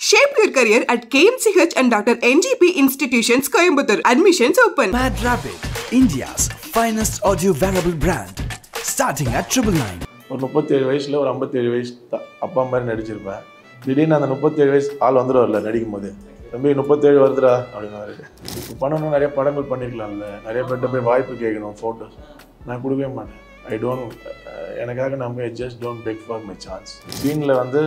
Shape your career at KMCH and Dr. NGP Institutions, Coimbatore. Admissions open. Mad Rabbit, India's finest audio wearable brand, starting at 999. ஒரு 37 வயசுல ஒரு 57 வயசு அப்பா மாதிரி நடிச்சிருப்பேன். திடீர்னு அந்த 37 வயசு ஆள் வந்துடுவார்ல நடிக்கும் போது, தம்பி 37 வருதுடா அப்படின்னாரு. இப்போ பண்ணணும், நிறைய படங்கள் பண்ணிருக்கலாம்ல, நிறைய பேர்கிட்ட போய் வாய்ப்பு கேட்கணும், ஃபோட்டோஸ். நான் கொடுக்கவே மாட்டேன். எனக்காக நம்ம just don't peg for my chance. சீனில் வந்து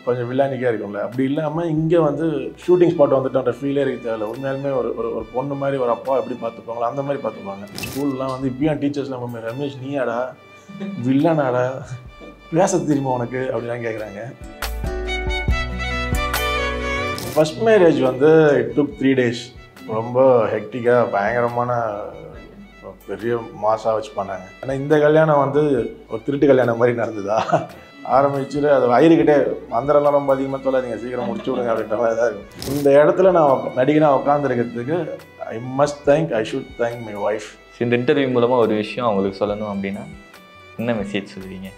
கொஞ்சம் வில்லானிக்காக இருக்கும்ல, அப்படி இல்லாமல் இங்கே வந்து ஷூட்டிங் ஸ்பாட் வந்துட்டோன்ற ஃபீலே இருக்கு தேவையில்ல. உண்மையாலுமே ஒரு பொண்ணு மாதிரி ஒரு அப்பா எப்படி பார்த்துப்பாங்களோ அந்த மாதிரி பார்த்துப்பாங்க. ஸ்கூல்லாம் வந்து இப்பயும் டீச்சர்ஸ் நம்ம ரமேஷ் நீயாடா வில்லனாடா பேச தெரியுமா உனக்கு அப்படிலாம் கேட்குறாங்க. ஃபர்ஸ்ட் மேரேஜ் வந்து இட் டுக் 3 days. ரொம்ப ஹெக்டிக்காக பயங்கரமான பெரிய மாசாக வச்சு பண்ணாங்க. ஆனால் இந்த கல்யாணம் வந்து ஒரு திருட்டு கல்யாணம் மாதிரி நடந்ததா ஆரம்பிச்சுட்டு அது வயிறுக்கிட்டே மந்திரம்லாம் ரொம்ப அதிகமாக சொல்லாதீங்க, சீக்கிரம் முடிச்சு விடுங்க அப்படின்ற மாதிரி தான் இருக்கும். இந்த இடத்துல நான் நடிகனாக உட்காந்துருக்கிறதுக்கு I should thank my wife. இந்த இன்டர்வியூ மூலமாக ஒரு விஷயம் அவங்களுக்கு சொல்லணும் அப்படின்னா என்ன மெசேஜ் சொல்லுவீங்க?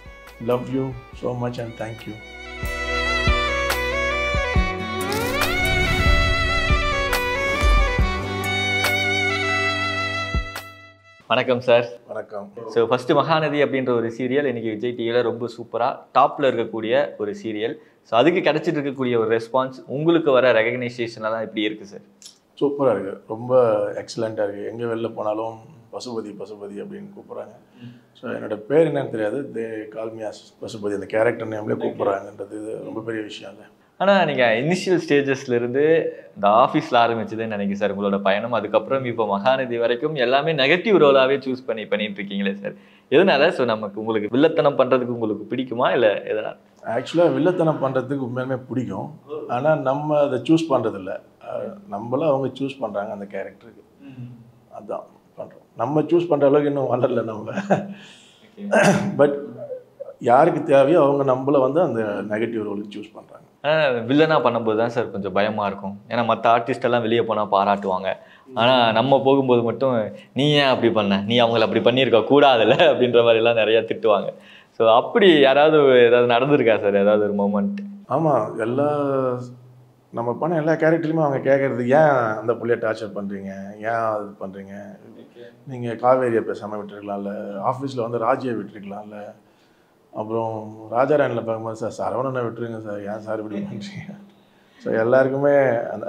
Love you so much and thank you. வணக்கம் சார். வணக்கம். ஸோ ஃபஸ்ட்டு மகாநதி அப்படின்ற ஒரு சீரியல் இன்றைக்கி விஜய் டிவியில் ரொம்ப சூப்பராக டாப்பில் இருக்கக்கூடிய ஒரு சீரியல். ஸோ அதுக்கு கிடச்சிட்டு இருக்கக்கூடிய ஒரு ரெஸ்பான்ஸ், உங்களுக்கு வர ரெகக்னைசேஷனெல்லாம் எப்படி இருக்குது சார்? சூப்பராக இருக்குது, ரொம்ப எக்ஸலண்ட்டாக இருக்குது. எங்கே வெளில போனாலும் பசுபதி பசுபதி அப்படின்னு கூப்பிட்றாங்க. ஸோ என்னோடய பேர் என்னன்னு தெரியாது, தே கால் மீ அஸ் பசுபதி, அந்த கேரக்டர் நேம்லேயே கூப்பிட்றாங்கன்றது ரொம்ப பெரிய விஷயம் இல்லை. ஆனால் நீங்கள் இனிஷியல் ஸ்டேஜஸ்லேருந்து இந்த ஆஃபீஸில் ஆரம்பிச்சதுன்னு நினைக்கிறேன் சார் உங்களோட பயணம். அதுக்கப்புறம் இப்போ மகாநதி வரைக்கும் எல்லாமே நெகட்டிவ் ரோலாகவே சூஸ் பண்ணிட்டு இருக்கீங்களே சார், எதனால? ஸோ நமக்கு உங்களுக்கு வில்லத்தனம் பண்ணுறதுக்கு உங்களுக்கு பிடிக்குமா இல்லை எதனால்? ஆக்சுவலாக வில்லத்தனம் பண்ணுறதுக்கு உண்மையுமே பிடிக்கும், ஆனால் நம்ம அதை சூஸ் பண்ணுறதில்ல, நம்மளும் அவங்க சூஸ் பண்ணுறாங்க அந்த கேரக்டருக்கு, அதுதான் பண்ணுறோம். நம்ம சூஸ் பண்ணுற அளவுக்கு இன்னும் வரல நம்ம. பட் யாருக்கு தேவையோ அவங்க நம்மளை வந்து அந்த நெகட்டிவ் ரோலுக்கு சூஸ் பண்ணுறாங்க. வில்லனாக பண்ணும்போது தான் சார் கொஞ்சம் பயமாக இருக்கும். ஏன்னா மற்ற ஆர்டிஸ்டெல்லாம் வெளியே போனால் பாராட்டுவாங்க, ஆனால் நம்ம போகும்போது மட்டும் நீ ஏன் அப்படி பண்ண, நீ அவங்கள அப்படி பண்ணியிருக்க கூடாதுல்ல அப்படின்ற மாதிரிலாம் நிறையா திட்டுவாங்க. ஸோ அப்படி ஏதாவது நடந்திருக்கா சார், ஏதாவது ஒரு மூமெண்ட்? ஆமாம், நம்ம பண்ண எல்லா கேரக்டர்லையுமே அவங்க கேட்குறது, ஏன் அந்த புள்ளைய டார்ச்சர் பண்ணுறீங்க, ஏன் அது பண்ணுறீங்க, நீங்கள் காவேரியை பேசாமல் விட்டுருக்கலாம்ல, ஆஃபீஸில் வந்து ராஜியை விட்டுருக்கலாம்ல, அப்புறம் ராஜாராணியில் பார்க்கும்போது சார் சரவணனை விட்டுருங்க சார், ஏன் சார் இப்படி பண்ணுறீங்க. ஸோ எல்லாருக்குமே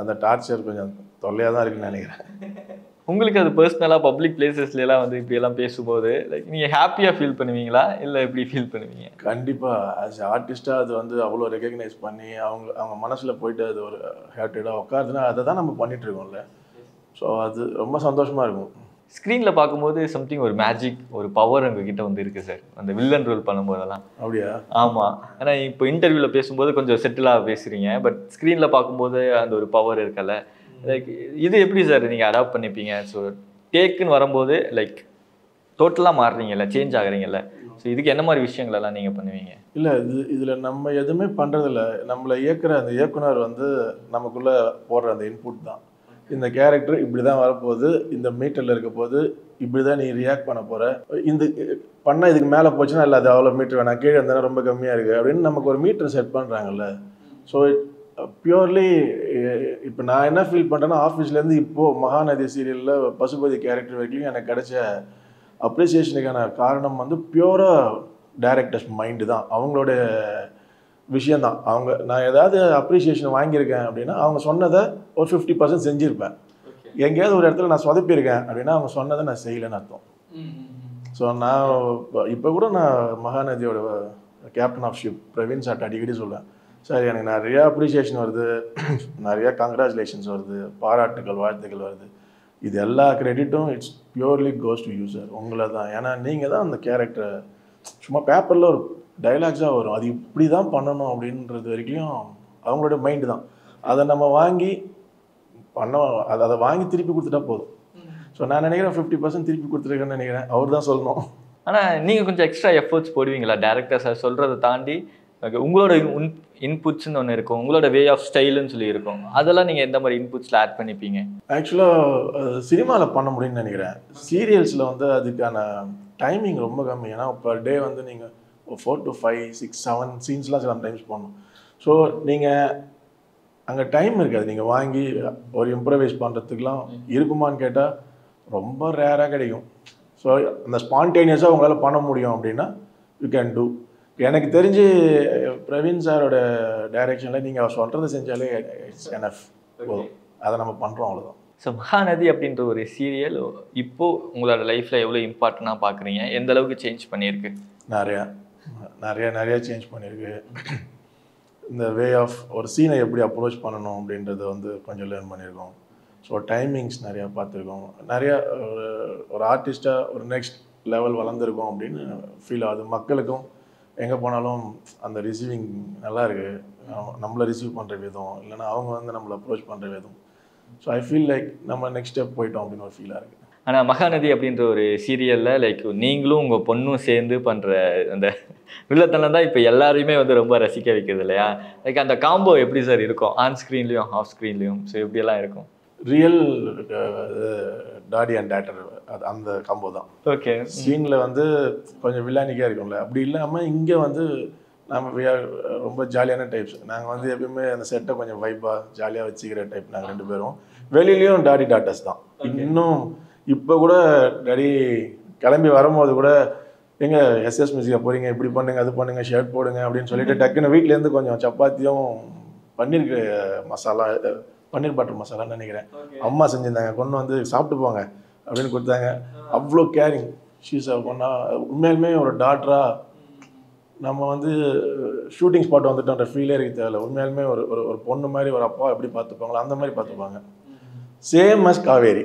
அந்த டார்ச்சர் கொஞ்சம் தொல்லையாக தான் இருக்குன்னு நினைக்கிறேன். உங்களுக்கு அது பர்சனலாக பப்ளிக் பிளேசஸ்லாம் வந்து இப்படியெல்லாம் பேசும்போது லைக் நீங்கள் ஹாப்பியாக ஃபீல் பண்ணுவீங்களா இல்லை எப்படி ஃபீல் பண்ணுவீங்க? கண்டிப்பாக ஆஸ் ஆர்டிஸ்ட்டாக அது வந்து அவ்வளோ ரெகக்னைஸ் பண்ணி அவங்க மனசில் போயிட்டு அது ஒரு ஹேட்டடாக உட்காருதுன்னா அதை தான் நம்ம பண்ணிகிட்ருக்கோம்ல. ஸோ அது ரொம்ப சந்தோஷமாக இருக்கும். ஸ்க்ரீனில் பார்க்கும்போது சம்திங் ஒரு மேஜிக், ஒரு பவர் உங்ககிட்ட வந்து இருக்குது சார், அந்த வில்லன் ரோல் பண்ணும்போதெல்லாம். அப்படியா? ஆமாம். ஆனால் இப்போ இன்டர்வியூவில் பேசும்போது கொஞ்சம் செட்டிலாக பேசுகிறீங்க, பட் ஸ்க்ரீனில் பார்க்கும்போது அந்த ஒரு பவர் இருக்கல. லைக் இது எப்படி சார் நீங்கள் அடாப்ட் பண்ணிப்பீங்க? ஸோ டேக்குன்னு வரும்போது லைக் டோட்டலாக மாறுறீங்கல்ல, சேஞ்ச் ஆகுறீங்கல்ல, ஸோ இதுக்கு என்ன மாதிரி விஷயங்களெல்லாம் நீங்கள் பண்ணுவீங்க? இல்லை, இதில் நம்ம எதுவுமே பண்ணுறதில்ல. நம்மளை இயக்குற அந்த இயக்குனர் வந்து நமக்குள்ளே போடுற அந்த இன்புட் தான். இந்த கேரக்டர் இப்படி தான் வரப்போகுது, இந்த மீட்டரில் இருக்க போது இப்படி தான் நீ ரியாக்ட் பண்ண போகிற, இந்த பண்ணால் இதுக்கு மேலே போச்சுன்னா இல்லை அது அவ்வளோ மீட்டர் வேணாம், கீழே இருந்தாலும் ரொம்ப கம்மியாக இருக்குது அப்படின்னு நமக்கு ஒரு மீட்டர் செட் பண்ணுறாங்கல்ல. ஸோ பியூர்லி இப்போ நான் என்ன ஃபீல் பண்ணுறேன்னா, ஆஃபீஸ்லேருந்து இப்போது மகாநதி சீரியலில் பசுபதி கேரக்டர் வரைக்கும் எனக்கு கிடைச்ச அப்ரிசியேஷனுக்கான காரணம் வந்து பியூராக டைரக்டர்ஸ் மைண்டு தான், அவங்களோட விஷயந்தான். நான் ஏதாவது அப்ரிசியேஷன் வாங்கியிருக்கேன் அப்படின்னா அவங்க சொன்னதை ஒரு 50% செஞ்சுருப்பேன். எங்கேயாவது ஒரு இடத்துல நான் சொதப்பியிருக்கேன் அப்படின்னா அவங்க சொன்னதை நான் செய்யலைன்னு அர்த்தம். ஸோ நான் இப்போ கூட நான் மகாநதியோட கேப்டன் ஆஃப் ஷிப் பிரவீன் சார்ட்ட அடிக்கடி சொல்லுவேன், சார் எனக்கு நிறையா அப்ரிசியேஷன் வருது, நிறையா கங்க்ராச்சுலேஷன்ஸ் வருது, பாராட்டுகள் வாழ்த்துக்கள் வருது, இது எல்லா கிரெடிட்டும் it's purely goes to you sir, உங்களை தான். ஏன்னா நீங்கள் தான் அந்த கேரக்டரை சும்மா பேப்பரில் ஒரு டைலாக்ஸாக வரும், அது இப்படி தான் பண்ணணும் அப்படின்றது வரைக்கும் அவங்களோட மைண்டு தான். அதை நம்ம வாங்கி அதை வாங்கி திருப்பி கொடுத்துட்டா போதும். ஸோ நான் நினைக்கிறேன் 50% திருப்பி கொடுத்துருக்கேன்னு நினைக்கிறேன், அவர் தான் சொல்லணும். ஆனால் நீங்கள் கொஞ்சம் எக்ஸ்ட்ரா எஃபர்ட்ஸ் போடுவீங்களா? டேரக்டர் சார் சொல்கிறத தாண்டி உங்களோட இன்புட்ஸ்ன்னு ஒன்று இருக்கும், உங்களோட வே ஆஃப் ஸ்டைலுன்னு சொல்லி இருக்கும், அதெல்லாம் நீங்கள் எந்த மாதிரி இன்புட்ஸில் ஆட் பண்ணிப்பீங்க? ஆக்சுவலாக சினிமாவில் பண்ண முடியும்னு நினைக்கிறேன். சீரியல்ஸில் வந்து அதுக்கான டைமிங் ரொம்ப கம்மி. ஏன்னா பர் டே வந்து நீங்கள் 4 to 5, 6, 7 சீன்ஸ்லாம் சம்டைம்ஸ் போடணும். ஸோ நீங்கள் அங்கே டைம் இருக்காது. நீங்கள் வாங்கி ஒரு இம்ப்ரவைஸ் பண்ணுறதுக்குலாம் இருக்குமான்னு கேட்டால் ரொம்ப ரேராக கிடைக்கும். ஸோ அந்த ஸ்பான்டேனியஸாக உங்களால் பண்ண முடியும் அப்படின்னா யூ கேன் டூ. எனக்கு தெரிஞ்சு பிரவீன் சாரோட டைரக்ஷனில் நீங்கள் அவர் சொல்கிறத செஞ்சாலே இட்ஸ் எனஃப், போதும். அதை நம்ம பண்ணுறோம், அவ்வளோதான். ஸோ மகாநதி அப்படின்ற ஒரு சீரியல் இப்போது உங்களோட லைஃப்பில் எவ்வளோ இம்பார்ட்டண்ட்டாக பார்க்குறீங்க, எந்த அளவுக்கு சேஞ்ச் பண்ணியிருக்கு? நிறையா சேஞ்ச் பண்ணியிருக்கு. இந்த வே ஆஃப் ஒரு சீனை எப்படி அப்ரோச் பண்ணணும் அப்படின்றத வந்து கொஞ்சம் லேர்ன் பண்ணியிருக்கோம். ஸோ டைமிங்ஸ் நிறையா பார்த்துருக்கோம். நிறையா ஒரு ஆர்டிஸ்ட்டாக ஒரு நெக்ஸ்ட் லெவல் வளர்ந்துருக்கோம் அப்படின்னு ஃபீல் ஆகுது. மக்களுக்கும் எங்கே போனாலும் அந்த ரிசீவிங் நல்லா இருக்குது. நம்மளை ரிசீவ் பண்ணுற விதம், இல்லைனா அவங்க வந்து நம்மளை அப்ரோச் பண்ணுற விதம். ஸோ ஐ ஃபீல் லைக் நம்ம நெக்ஸ்ட் ஸ்டெப் போயிட்டோம் அப்படின்னு ஒரு ஃபீலாக இருக்குது. ஆனால் மகாநதி அப்படின்ற ஒரு சீரியலில் லைக் நீங்களும் உங்கள் பொண்ணும் சேர்ந்து பண்ணுற அந்த வில்லத்தனம் தான் இப்போ எல்லாரையுமே வந்து ரொம்ப ரசிக்க வைக்கிறது இல்லையா? லைக் அந்த காம்போ எப்படி சார் இருக்கும் ஆன் ஸ்க்ரீன்லேயும் ஆஃப் ஸ்க்ரீன்லேயும்? ஸோ எப்படியெல்லாம் இருக்கும்? ரியல் டாடி அண்ட் டேட்டர் அது அந்த காம்போ தான். ஓகே. சீனில் வந்து கொஞ்சம் வில்லானிக்காக இருக்கும்ல, அப்படி இல்லாமல் இங்கே வந்து நம்ம ரொம்ப ஜாலியான டைப்ஸ். நாங்கள் வந்து எப்பயுமே அந்த செட்டை கொஞ்சம் வைப்பாக ஜாலியாக வச்சுக்கிற டைப் நாங்கள் 2 பேரும். வெளியிலையும் டாடி டாட்டர்ஸ் தான். இன்னும் இப்போ கூட டாடி கிளம்பி வரும்போது கூட எங்கே எஸ்எஸ் மியூசிக்கா போகிறீங்க, இப்படி பண்ணுங்க அது பண்ணுங்க ஷர்ட் போடுங்க அப்படின்னு சொல்லிட்டு டக்குன்னு வீட்டிலேருந்து கொஞ்சம் சப்பாத்தியும் பன்னீர் மசாலா, பன்னீர் பட்டர் மசாலான்னு நினைக்கிறேன், அம்மா செஞ்சுருந்தாங்க, கொண்டு வந்து சாப்பிட்டு போங்க அப்படின்னு கொடுத்தாங்க. அவ்வளோ கேரிங் ஷீஸ் பொண்ணா. உண்மையிலுமே ஒரு டாக்டராக நம்ம வந்து ஷூட்டிங் ஸ்பாட் வந்துட்டோன்ற ஃபீலே இருக்க தேவையில்ல. உண்மையாலுமே ஒரு ஒரு பொண்ணு மாதிரி ஒரு அப்பா எப்படி பார்த்துப்பாங்களோ அந்த மாதிரி பார்த்துப்பாங்க. Same as Kaveri.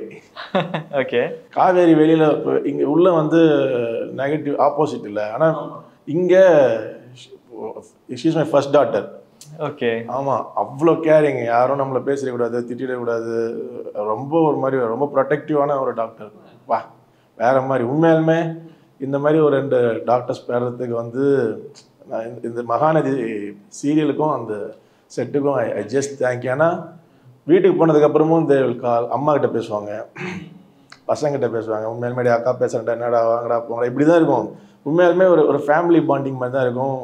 Okay. Kaveri வெளியில் இங்கே உள்ள வந்து நெகட்டிவ் ஆப்போசிட் இல்லை, ஆனால் இங்கே she's my first daughter. Okay. ஆமாம், அவ்வளோ கேரிங். யாரும் நம்மளை பேசிடக்கூடாது, திட்டிடக்கூடாது. ரொம்ப ஒரு மாதிரி ரொம்ப ப்ரொடெக்டிவான ஒரு டாக்டர். வா வேறு மாதிரி. உண்மையாலுமே இந்த மாதிரி ஒரு 2 டாக்டர்ஸ் பெறத்துக்கு வந்து நான் இந்த மகாநதி சீரியலுக்கும் அந்த செட்டுக்கும் ஐ ஜஸ்ட் தேங்க்யூ. ஏன்னா வீட்டுக்கு போனதுக்கப்புறமும் இந்த அம்மா கிட்ட பேசுவாங்க, பசங்கிட்ட பேசுவாங்க. உண்மையாலுமே அக்கா பேசுகிறேன்டா, என்னடா வாங்கடா போங்கடா, இப்படி தான் இருக்கும். உண்மையாலுமே ஒரு ஃபேமிலி பாண்டிங் மாதிரி தான் இருக்கும்.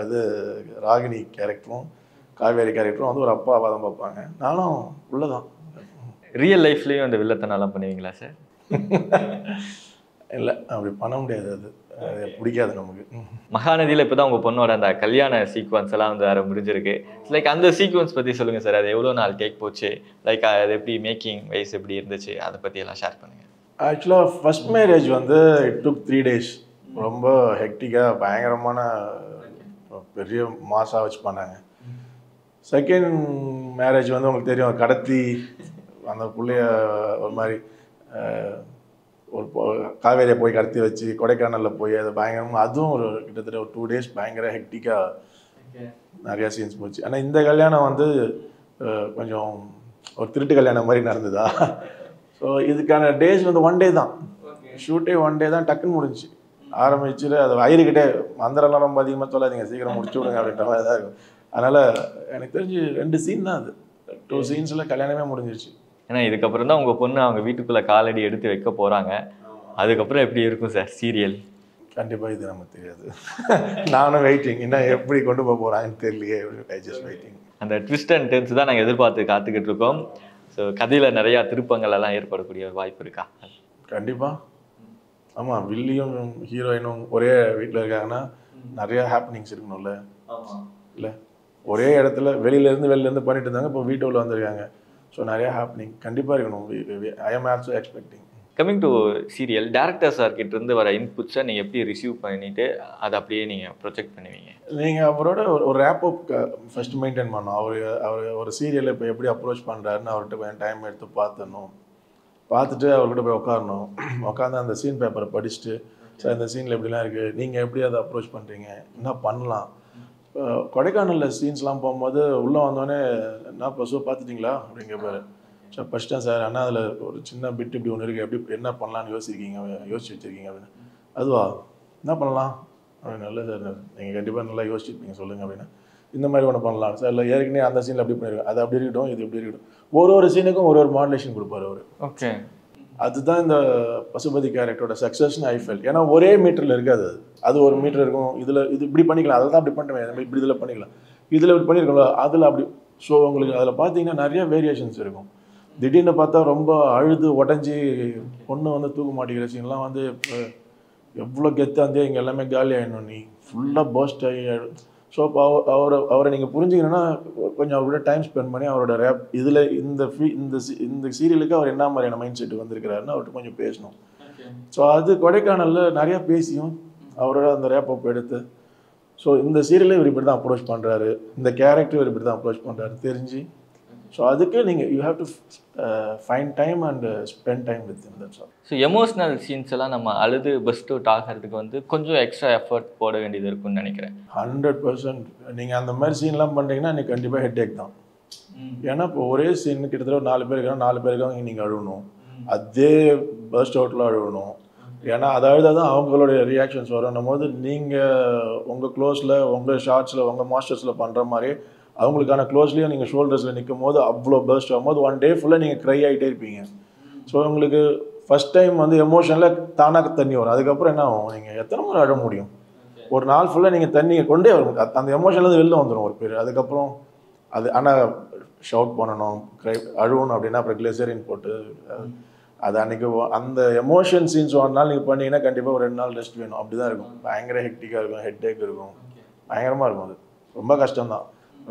இது ராகினி கேரக்டரும் காவேரி கேரக்டரும் வந்து ஒரு அப்பாவாக தான் பார்ப்பாங்க. நானும் உள்ளதான். ரியல் லைஃப்லேயும் அந்த வில்லத்தனம்லாம் பண்ணுவீங்களா சார்? இல்லை, அப்படி பண்ண முடியாது. அது பிடிக்காது நமக்கு. மகாநதியில் இப்போ தான் உங்கள் பொண்ணோட அந்த கல்யாண சீக்வன்ஸ் எல்லாம் வந்து வேறு முடிஞ்சிருக்கு. லைக் அந்த சீக்வன்ஸ் பற்றி சொல்லுங்கள் சார். அது எவ்வளோ நாள் டேக் போச்சு, லைக் அது எப்படி மேக்கிங் வைஸ் எப்படி இருந்துச்சு, அதை பற்றி எல்லாம் ஷேர் பண்ணுங்கள். ஆக்சுவலாக ஃபர்ஸ்ட் மேரேஜ் வந்து இட் டுக் 3 days. ரொம்ப ஹெக்டிக்காக பயங்கரமான பெரிய மாசாக வச்சு பண்ணாங்க. செகண்ட் மேரேஜ் வந்து உங்களுக்கு தெரியும், கடத்தி அந்த பிள்ளைய ஒரு மாதிரி ஒரு காவேரியை போய் கடத்தி வச்சு கொடைக்கானலில் போய் அது பயங்கரமாக, அதுவும் ஒரு கிட்டத்தட்ட ஒரு 2 days பயங்கர ஹெக்டிக்காக நிறையா சீன்ஸ் போச்சு. ஆனால் இந்த கல்யாணம் வந்து கொஞ்சம் ஒரு திருட்டு கல்யாணம் மாதிரி நடந்ததா. ஸோ இதுக்கான டேஸ் வந்து 1 day தான், ஷூட்டே 1 day தான், டக்குன்னு முடிஞ்சு ஆரம்பிச்சுட்டு அது வயிறுக்கிட்டே மந்திரம்லாம் ரொம்ப அதிகமாக சொல்லாதீங்க, சீக்கிரம் முடிச்சு விடுங்க அப்படின்ற மாதிரி தான் இருக்கும். அதனால் எனக்கு தெரிஞ்சு 2 சீன் தான், அது 2 சீன்ஸில் கல்யாணமே முடிஞ்சிருச்சு. ஏன்னா இதுக்கப்புறம் தான் உங்கள் பொண்ணு அவங்க வீட்டுக்குள்ளே காலடி எடுத்து வைக்க போகிறாங்க. அதுக்கப்புறம் எப்படி இருக்கும் சார் சீரியல்? கண்டிப்பாக இது நமக்கு தெரியாது. நானும் வெயிட்டிங், இன்னும் எப்படி கொண்டு போக போகிறாங்கன்னு தெரியலையே. Just waiting. அந்த ட்விஸ்ட் அண்ட் டர்ன்ஸ் தான் நாங்கள் எதிர்பார்த்து காத்துக்கிட்டு இருக்கோம். ஸோ கதையில் நிறையா திருப்பங்கள் எல்லாம் ஏற்படக்கூடிய ஒரு வாய்ப்பு இருக்கா? கண்டிப்பாக. ஆமாம், வில்லியும் ஹீரோயினும் ஒரே வீட்டில் இருக்காங்கன்னா நிறையா ஹாப்பனிங்ஸ் இருக்கணும்ல. இல்லை, ஒரே இடத்துல வெளியிலேருந்து பண்ணிட்டு இருந்தாங்க, இப்போ வீட்டுக்குள்ளே வந்திருக்காங்க. ஸோ நிறையா ஹாப்பனிங் கண்டிப்பாக இருக்கணும். I am also expecting. Coming to serial, director சார்கிட்ட இருந்து வர இன்புட்ஸை நீங்கள் எப்படி ரிசீவ் பண்ணிவிட்டு அதை அப்படியே நீங்கள் ப்ரொஜெக்ட் பண்ணுவீங்க? நீங்கள் அவரோட ஒரு ரேப் அப் ஃபஸ்ட்டு மெயின்டைன் பண்ணணும். அவர் ஒரு சீரியலை இப்போ எப்படி அப்ரோச் பண்ணுறாருன்னு அவர்கிட்ட கொஞ்சம் டைம் எடுத்து பார்த்துட்டு அவர்கிட்ட போய் உட்காரணும். உட்காந்து அந்த சீன் பேப்பரை படிச்சுட்டு, சார் இந்த சீனில் எப்படிலாம் இருக்குது, நீங்கள் எப்படி அதை அப்ரோச் பண்ணுறீங்க, என்ன பண்ணலாம். கொடைக்கானலில் சீன்ஸ்லாம் போகும்போது உள்ளே வந்தோடனே என்ன பசு பார்த்துட்டிங்களா அப்படிங்கிற பேர். சார் ஃபஸ்ட்டேன் சார், ஆனால் அதில் ஒரு சின்ன பிட் இப்படி ஒன்று இருக்குது, எப்படி என்ன பண்ணலான்னு யோசிச்சு வச்சுருக்கீங்க அப்படின்னு. அதுவா, என்ன பண்ணலாம் அப்படின்னு. நல்ல சார், நீங்கள் கண்டிப்பாக நல்லா யோசிச்சுருப்பீங்க, சொல்லுங்கள் அப்படின்னு. இந்த மாதிரி ஒன்று பண்ணலாம் சார், இல்லை ஏற்கனவே அந்த சீனில் அப்படி பண்ணியிருக்கோம், அது அப்படி இருக்கட்டும், இது எப்படி இருக்கட்டும். ஒரு சீனுக்கும் ஒரு மாடுலேஷன் கொடுப்பார் அவர். ஓகே, அதுதான் இந்த பசுபதி கேரக்டரோட சக்ஸஸ்ன்னு ஐ ஃபெல். ஏன்னா ஒரே மீட்டரில் இருக்காது, அது ஒரு மீட்டர் இருக்கும். இது இப்படி பண்ணிக்கலாம், அதை தான் அப்படி பண்ணிட்டேன், இப்படி இதில் பண்ணிக்கலாம், இதில் இப்படி பண்ணியிருக்கோம்ல, அதில் அப்படி ஸோ உங்களுக்கு அதில் பார்த்தீங்கன்னா நிறைய வேரியேஷன்ஸ் இருக்கும். திடீர்னு பார்த்தா ரொம்ப அழுது உடஞ்சி பொண்ணு வந்து தூக்க மாட்டேங்கிற சீன்லாம் வந்து இப்போ எவ்வளோ கெத்தாக இருந்தே இங்கே எல்லாமே காலி ஆகிடணும், நீ ஃபுல்லாக பர்ஸ்ட் ஆகி. ஸோ இப்போ அவரை நீங்கள் புரிஞ்சுக்கணுன்னா கொஞ்சம் அவரோட டைம் ஸ்பெண்ட் பண்ணி அவரோட ரேப் இதில் இந்த சீரியலுக்கு அவர் என்ன மாதிரியான மைண்ட் செட் வந்திருக்கிறாருன்னு அவர்கிட்ட கொஞ்சம் பேசணும். ஸோ அது கொடைக்கானலில் நிறையா பேசியும் அவரோட அந்த ரேப் அப் எடுத்து ஸோ இந்த சீரியலை இவர் இப்படி தான் அப்ரோச் பண்ணுறாரு, இந்த கேரக்டர் இவர் இப்படி தான் அப்ரோச் பண்ணுறாரு தெரிஞ்சு. ஸோ அதுக்கு நீங்கள் you have to find time and spend time with him. That's all. So emotional scenes எல்லாம் நம்ம அழுது பஸ்ட் அவுட் ஆகிறதுக்கு வந்து கொஞ்சம் எக்ஸ்ட்ரா எஃபர்ட் போட வேண்டியது இருக்குன்னு நினைக்கிறேன். 100%. நீங்கள் அந்த மாதிரி சீன்லாம் பண்ணுறீங்கன்னா நீங்கள் கண்டிப்பாக ஹெட் தான். ஏன்னா இப்போ ஒரே சீன் கிட்டத்தட்ட ஒரு 4 பேர் இருக்கிறோம், 4 பேருக்காக நீங்கள் அழுகணும், அதே பஸ்ட் அவுட்டில் அழுகணும். ஏன்னா அதை அழுதால் தான் அவங்களுடைய ரியாக்ஷன்ஸ் வரணும் போது நீங்கள் உங்கள் க்ளோஸில் உங்கள் ஷார்ட்ஸில் உங்கள் மாஸ்டர்ஸில் பண்ணுற மாதிரி அவங்களுக்கான க்ளோஸ்லேயும் நீங்கள் ஷோல்டர்ஸில் நிற்கும் போது அவ்வளோ பர்ஸ்ட் ஆகும்போது ஒன் டே ஃபுல்லாக நீங்கள் க்ரை ஆகிட்டே இருப்பீங்க. ஸோ உங்களுக்கு ஃபஸ்ட் டைம் வந்து எமோஷனில் தானாக தண்ணி வரும். அதுக்கப்புறம் என்ன ஆகும், நீங்கள் எத்தனை முறை அழ முடியும்? ஒரு நாள் ஃபுல்லாக நீங்கள் தண்ணியை கொண்டே வரும், அந்த எமோஷன்லேருந்து வெளில வந்துடும் ஒரு பேர். அதுக்கப்புறம் அது ஆனால் ஷவுட் பண்ணணும், க்ரை அழுவணும் அப்படின்னா அப்புறம் கிளிசரின் போட்டு அது அன்றைக்கி அந்த எமோஷன் சீன்ஸ் ஒரு நாள் நீங்கள் பண்ணிங்கன்னா கண்டிப்பாக ஒரு 2 நாள் ரெஸ்ட் வேணும். அப்படி தான் இருக்கும். பயங்கர ஹெக்டிக்காக இருக்கும், ஹெட் ஏக் இருக்கும், பயங்கரமாக இருக்கும். அது ரொம்ப கஷ்டம்தான்,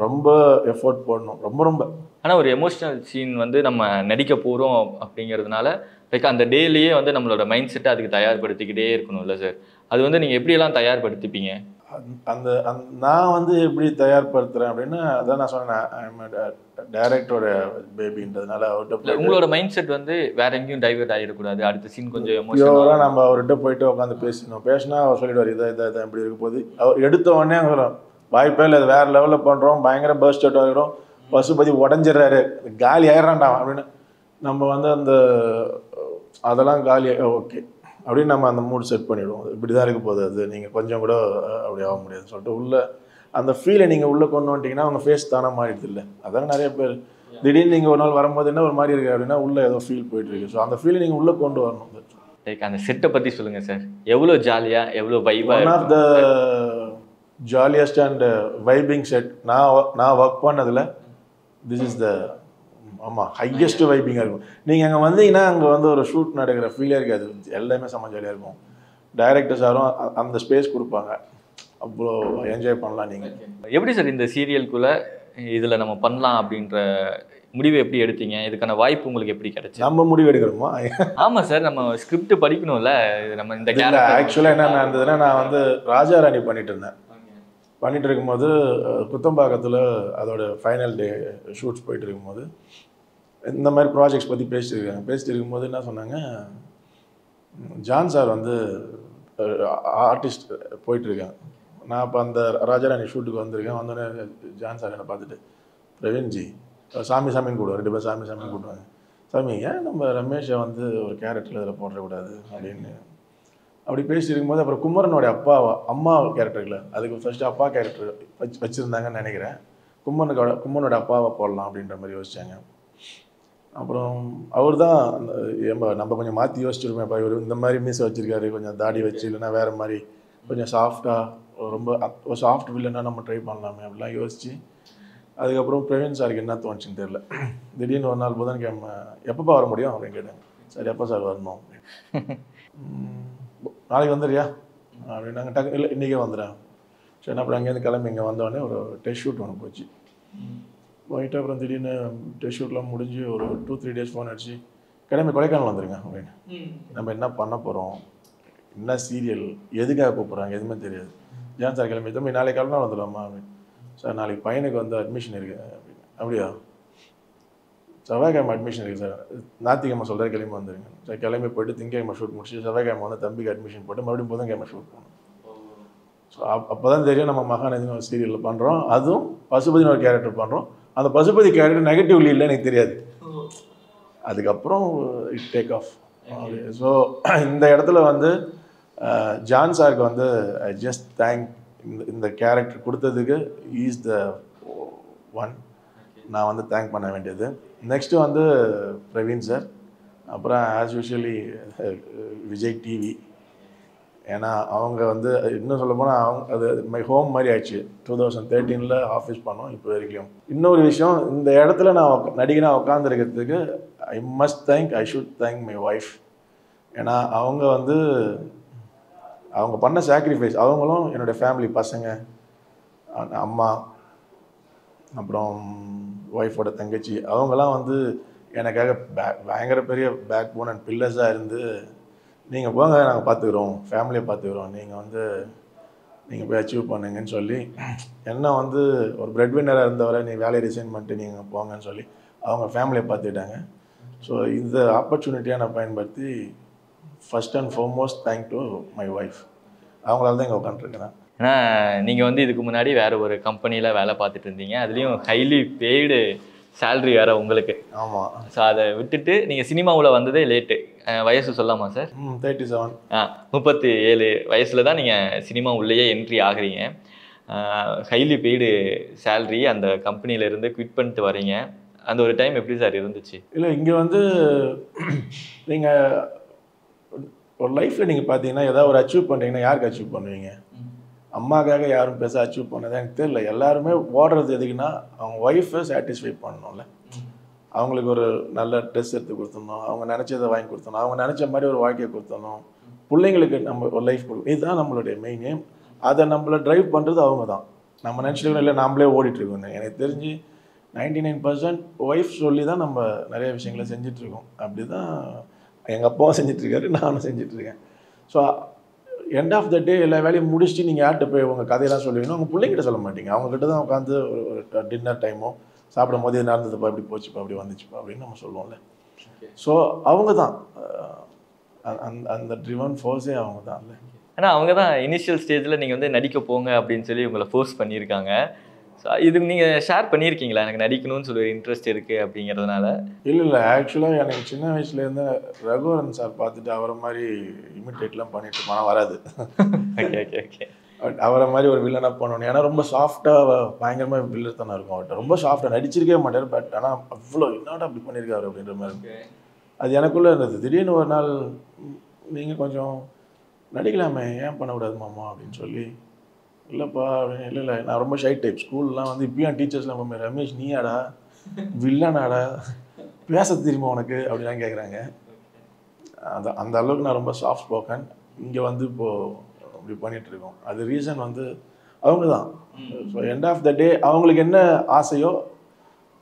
ரொம்ப எஃபோர்ட் போடணும், ரொம்ப. ஆனால் ஒரு எமோஷ்னல் சீன் வந்து நம்ம நடிக்க போகிறோம் அப்படிங்கிறதுனால லைக் அந்த டேலேயே வந்து நம்மளோட மைண்ட் செட்டை அதுக்கு தயார்படுத்திக்கிட்டே இருக்கணும்ல சார். அது வந்து நீங்கள் எப்படியெல்லாம் தயார்படுத்திப்பீங்க? அந்த நான் வந்து எப்படி தயார்படுத்துகிறேன் அப்படின்னா அதான் நான் சொன்னேன், டைரக்டரோட பேபின்றதுனால அவர்கிட்ட உங்களோட மைண்ட் செட் வந்து வேற எங்கேயும் டைவர்ட் ஆகிடக்கூடாது. அடுத்த சீன் கொஞ்சம் எமோஷனலாக நம்ம அவர்கிட்ட போயிட்டு உட்காந்து பேசினா அவர் சொல்லிடுவார் இதை இப்படி இருக்க போது. அவர் எடுத்த உடனே வரும் வாய்ப்பே இல்லை, அது வேறு லெவலில் பண்ணுறோம், பயங்கர பர்ஸ்ட் அவுட் ஆகிடும், பசுபதி உடஞ்சிடறாரு, காலி ஆயிடுறான்டா அப்படின்னு நம்ம வந்து அந்த அதெல்லாம் காலி ஓகே அப்படின்னு நம்ம அந்த மூட் செட் பண்ணிவிடுவோம். இப்படி தான் இருக்க போகுது, அது நீங்கள் கொஞ்சம் கூட அப்படி ஆக முடியாதுன்னு சொல்லிட்டு உள்ளே அந்த ஃபீலை நீங்கள் உள்ளே கொண்டு வந்துட்டிங்கன்னா அவங்க ஃபேஸ் தானே மாறிடுது இல்லை. அதான் நிறைய பேர் திடீர்னு நீங்கள் ஒரு நாள் வரும்போது என்ன ஒரு மாதிரி இருக்குது அப்படின்னா உள்ளே ஏதோ ஃபீல் போயிட்டுருக்கு. ஸோ அந்த ஃபீலை நீங்கள் உள்ளே கொண்டு வரணும். லைக் அந்த செட்டை பற்றி சொல்லுங்கள் சார். எவ்வளோ ஜாலியாக எவ்வளோ வைபாக? One of the jolliest and vibing set நான் ஒர்க் பண்ணதில் திஸ் இஸ் த ஹையஸ்ட் வைபிங்காக இருக்கும். நீங்கள் அங்கே வந்தீங்கன்னா அங்கே வந்து ஒரு ஷூட் நடக்கிற ஃபீலே இருக்காது, எல்லாமே செம்ம ஜாலியாக இருக்கும். டைரக்டர் சாரும் அந்த ஸ்பேஸ் கொடுப்பாங்க, அவ்வளோ என்ஜாய் பண்ணலாம். நீங்கள் எப்படி சார் இந்த சீரியலுக்குள்ளே இதில் நம்ம பண்ணலாம் அப்படின்ற முடிவு எப்படி எடுத்தீங்க? இதுக்கான வாய்ப்பு உங்களுக்கு எப்படி கிடைச்சி? நம்ம முடிவு எடுக்கிறோமா? ஆமாம் சார், நம்ம ஸ்கிரிப்ட் படிக்கணும்ல. நம்ம இந்த ஆக்சுவலாக என்ன இருந்ததுன்னா நான் வந்து ராஜா ராணி பண்ணிட்டு இருக்கும்போது குத்தம்பாக்கத்தில் அதோட ஃபைனல் டே ஷூட்ஸ் போயிட்டு இருக்கும்போது இந்த மாதிரி ப்ராஜெக்ட்ஸ் பற்றி பேசிட்டு இருக்கும்போது என்ன சொன்னாங்க, ஜான் சார் வந்து ஆர்டிஸ்ட் போயிட்டுருக்காங்க. நான் இப்போ அந்த ராஜாராணி ஷூட்டுக்கு வந்திருக்கேன். வந்தோடனே ஜான் சார் என்னை பார்த்துட்டு பிரவீன்ஜி சாமின்னு கூடுவார், 2 பேர் சாமின்னு கூடுவாங்க. சாமி ஏன் நம்ம ரமேஷை வந்து ஒரு கேரக்டரில் இதில் போடக்கூடாது அப்படின்னு அப்படி பேசிட்டு இருக்கும்போது அப்புறம் குமரனோட அம்மா கேரக்டர்ல அதுக்கு ஃபர்ஸ்ட் அப்பா கேரக்டர் வச்சுருந்தாங்கன்னு நினைக்கிறேன். கும்மனோட அப்பாவை போடலாம் அப்படின்ற மாதிரி யோசிச்சாங்க. அப்புறம் அவர் தான் நம்ம கொஞ்சம் மாற்றி யோசிச்சிருக்கோம். இப்போ இவர் இந்த மாதிரி மீசை வச்சுருக்காரு, கொஞ்சம் தாடி வச்சு, இல்லைன்னா வேறு மாதிரி கொஞ்சம் சாஃப்டாக ரொம்ப சாஃப்ட் வில்லனா நம்ம ட்ரை பண்ணலாமே அப்படிலாம் யோசிச்சு அதுக்கப்புறம் பிரவீன் சாருக்கு என்ன தோணுச்சுன்னு தெரியல. திடீர்னு ஒரு நாள் புதன்கிழமை எப்பப்போ வர முடியும் அப்படின்னு கேட்டாங்க. சரி எப்போ சார் வரணும், நாளைக்கு வந்துடுறியா அப்படின்னு நாங்கள் டக்கு இல்லை இன்றைக்கே வந்துடுறேன். சரி அப்புறம் அங்கேருந்து கிளம்பி இங்கே வந்தோடனே ஒரு டெஸ்ட் ஷூட் ஒன்று போச்சு. போயிட்டு அப்புறம் திடீர்னு டெஸ்ட் ஷூட்லாம் முடிஞ்சு ஒரு 2-3 டேஸ் ஃபோன் அடிச்சு கிளம்பி கொடைக்கானல் வந்துடுங்க அப்படின்னு. நம்ம என்ன பண்ண போகிறோம், என்ன சீரியல், எதுக்காக கூப்பிட்றாங்க எதுவுமே தெரியாது. ஏன் சார் கிளம்பி தம்பி நாளைக்கு கிளம்பா வந்துடுவோம்மா அப்படின்னு. சார் நாளைக்கு பையனுக்கு வந்து அட்மிஷன் இருக்குது அப்படின்னு. அப்படியா, செவ்வாய்க்கிழமை அட்மிஷன் இருக்குது சார், ஞாயிற்றுக்கிழமை சொல்கிறேன் கிளம்பி வந்துடுங்க சார். கிளம்பி போய்ட்டு திங்கக்கிழமை ஷூட் முடிச்சு செவ்வாய்க்கிழமை வந்து தம்பிக்கு அட்மிஷன் போட்டு மறுபடியும் புதன்கிழமை ஷூட் பண்ணணும். ஸோ அப்போ தான் தெரியும் நம்ம மகாநதினு ஒரு சீரியலில் பண்ணுறோம், அதுவும் பசுபதினு ஒரு கேரக்டர் பண்ணுறோம். அந்த பசுபதி கேரக்டர் நெகட்டிவ்லி இல்லை எனக்கு தெரியாது. அதுக்கப்புறம் இட் டேக் ஆஃப். ஸோ இந்த இடத்துல வந்து ஜான் சாருக்கு வந்து ஐ ஜஸ்ட் தேங்க் இந்த கேரக்டர் கொடுத்ததுக்கு இஸ் த ஒன் நான் வந்து தேங்க் பண்ண வேண்டியது. நெக்ஸ்ட்டு வந்து பிரவீன் சார், அப்புறம் ஆஸ் யூஷுவலி விஜய் டிவி, ஏன்னா அவங்க வந்து இன்னும் சொல்ல போனால் அவங்க அது மை ஹோம் மாதிரி ஆயிடுச்சு. 2013 ஆஃபீஸ் பண்ணோம் இப்போ வரைக்கும். இன்னொரு விஷயம், இந்த இடத்துல நான் நடிகனாக உட்காந்துருக்கிறதுக்கு I should thank my wife. ஏன்னா அவங்க வந்து அவங்க பண்ண சாக்ரிஃபைஸ், அவங்களும் என்னுடைய ஃபேமிலி, பசங்க, அம்மா, அப்புறம் ஒய்ஃபோட தங்கச்சி, அவங்களாம் வந்து எனக்காக பயங்கர பெரிய பேக் போன் அண்ட் பில்லர்ஸாக இருந்து, நீங்கள் போங்க நாங்கள் பார்த்துக்குறோம், ஃபேமிலியை பார்த்துக்குறோம், நீங்கள் போய் அச்சீவ் பண்ணுங்கன்னு சொல்லி என்ன வந்து ஒரு பிரெட் வின்னராக இருந்தவரை நீ வேலையை ரிசைன் பண்ணிட்டு நீங்கள் போங்கன்னு சொல்லி அவங்க ஃபேமிலியை பார்த்துக்கிட்டாங்க. ஸோ இந்த ஆப்பர்ச்சுனிட்டியாக நான் பயன்படுத்தி first and foremost thank to my wife. அவங்களால தான் இங்கே உட்காந்துருக்கிறேன். ஏன்னா நீங்கள் வந்து இதுக்கு முன்னாடி வேறு ஒரு கம்பெனியில் வேலை பார்த்துட்டு இருந்தீங்க, அதுலேயும் ஹைலி பெய்டு சேல்ரி வேறு உங்களுக்கு. ஆமாம். ஸோ அதை விட்டுட்டு நீங்கள் சினிமாவில் வந்ததே லேட்டு. வயசு சொல்லாமா சார்? 37. 37 வயசில் தான் நீங்கள் சினிமா உள்ளேயே என்ட்ரி ஆகுறீங்க. ஹைலி பெய்டு சேல்ரி, அந்த கம்பெனியிலேருந்து குவிட் பண்ணிட்டு வரீங்க. அந்த ஒரு டைம் எப்படி சார் இருந்துச்சு? இல்லை, இங்கே வந்து நீங்கள் ஒரு லைஃப்பில் நீங்கள் பார்த்தீங்கன்னா ஏதாவது ஒரு அச்சீவ் பண்ணுறீங்கன்னா யாருக்கு அச்சீவ் பண்ணுவீங்க? அம்மாக்காக யாரும் பெருசாக அச்சீவ் பண்ணது எனக்கு தெரியல. எல்லாருமே ஓடுறது எதுக்குன்னா அவங்க ஒய்ஃபை சாட்டிஸ்ஃபை பண்ணணும்ல. அவங்களுக்கு ஒரு நல்ல ட்ரெஸ் எடுத்து கொடுத்துடணும், அவங்க நினச்சதை வாங்கி கொடுத்தணும், அவங்க நினச்ச மாதிரி ஒரு வாழ்க்கையை கொடுத்தணும், பிள்ளைங்களுக்கு நம்ம ஒரு லைஃப் கொடுக்கணும். இதுதான் நம்மளுடைய மெயின் எய்ம். அதை நம்மளை ட்ரைவ் பண்ணுறது அவங்க தான். நம்ம நினச்சிட்டு இல்லை நாமளே ஓடிட்டுருக்கோம். எனக்கு தெரிஞ்சு 99% ஒய்ஃப் சொல்லி தான் நம்ம நிறைய விஷயங்களை செஞ்சிட்ருக்கோம். அப்படி தான் எங்கள் அப்பாவும் செஞ்சிட்ருக்காரு, நானும் செஞ்சிட்ருக்கேன். ஸோ எண்ட் ஆஃப் த டே எல்லா வேலையும் முடிச்சுட்டு நீங்கள் யார்கிட்ட போய் உங்கள் கதையெல்லாம் சொல்லுவீங்கன்னா உங்கள் பிள்ளைங்கிட்ட சொல்ல மாட்டீங்க. அவங்ககிட்ட தான் உட்காந்து ஒரு டின்னர் டைமோ சாப்பிடும் போது இது நடந்ததுப்பா, இப்படி போச்சுப்பா, அப்படி வந்துச்சுப்பா அப்படின்னு நம்ம சொல்லுவோம்ல. ஸோ அவங்க தான் அந்த ட்ரிவன் ஃபோர்ஸே அவங்க தான் இல்லை. ஆனால் அவங்க தான் இனிஷியல் ஸ்டேஜில் நீங்கள் வந்து நடிக்க போங்க அப்படின்னு சொல்லி உங்களை ஃபோர்ஸ் பண்ணியிருக்காங்க. ஸோ இது நீங்கள் ஷேர் பண்ணியிருக்கீங்களா, எனக்கு நடிக்கணும்னு சொல்லி ஒரு இன்ட்ரெஸ்ட் இருக்குது அப்படிங்கிறதுனால? இல்லை, ஆக்சுவலாக எனக்கு சின்ன வயசுலேருந்து ரகுவரன் சார் பார்த்துட்டு அவரை மாதிரி இமிட்டேட்லாம் பண்ணிட்டு போனால் வராது. Okay okay okay. பட் அவரை மாதிரி ஒரு வில்லனாக பண்ணணும். ஏன்னா ரொம்ப சாஃப்டாக பயங்கரமாக வில்லத்தனம் இருக்கும் அவர்கிட்ட. ரொம்ப சாஃப்டாக நடிச்சிருக்கவே மாட்டார். பட் ஆனால் அவ்வளோ என்னோட அப்படி பண்ணியிருக்காரு அப்படின்ற மாதிரி இருக்கு. அது எனக்குள்ளே இருந்தது. திடீர்னு ஒரு நாள் நீங்கள் கொஞ்சம் நடிக்கலாமே, ஏன் பண்ணக்கூடாது மாமா அப்படின்னு சொல்லி, இல்லைப்பா அப்படின்னு. இல்லை நான் ரொம்ப ஷை டைப். ஸ்கூல்லாம் வந்து இப்பயும் டீச்சர்ஸ்லாம் போய் ரமேஷ் நீயாடா வில்லனாடா பேச தெரியுமா உனக்கு அப்படிலாம் கேட்குறாங்க. அந்த அளவுக்கு நான் ரொம்ப சாஃப்ட் ஸ்போக்கன். இங்கே வந்து இப்போது அப்படி பண்ணிகிட்ருக்கோம். அது ரீசன் வந்து அவங்க தான். ஸோ எண்ட் ஆஃப் த டே அவங்களுக்கு என்ன ஆசையோ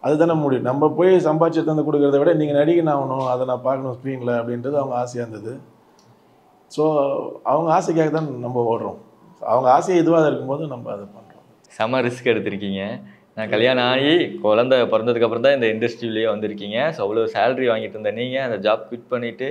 அதுதானே முடியும். நம்ம போய் சம்பாதிச்சு தந்து கொடுக்குறத விட நீங்கள் நடிகன் ஆகணும், அதை நான் பார்க்கணும் ஸ்க்ரீனில் அப்படின்றது அவங்க ஆசையாக இருந்தது. ஸோ அவங்க ஆசைக்காக தான் நம்ம ஓடுறோம். அவங்க ஆசை எதுவாக இருக்கும்போது நம்ம அதை பண்ணுறோம். செம ரிஸ்க் எடுத்திருக்கீங்க. நான் கல்யாணம் ஆகி குழந்தை பிறந்ததுக்கப்புறம் தான் இந்த இண்டஸ்ட்ரியிலேயே வந்திருக்கீங்க. ஸோ அவ்வளோ சேலரி வாங்கிட்டு இருந்த நீங்கள் அந்த ஜாப் குவிட் பண்ணிவிட்டு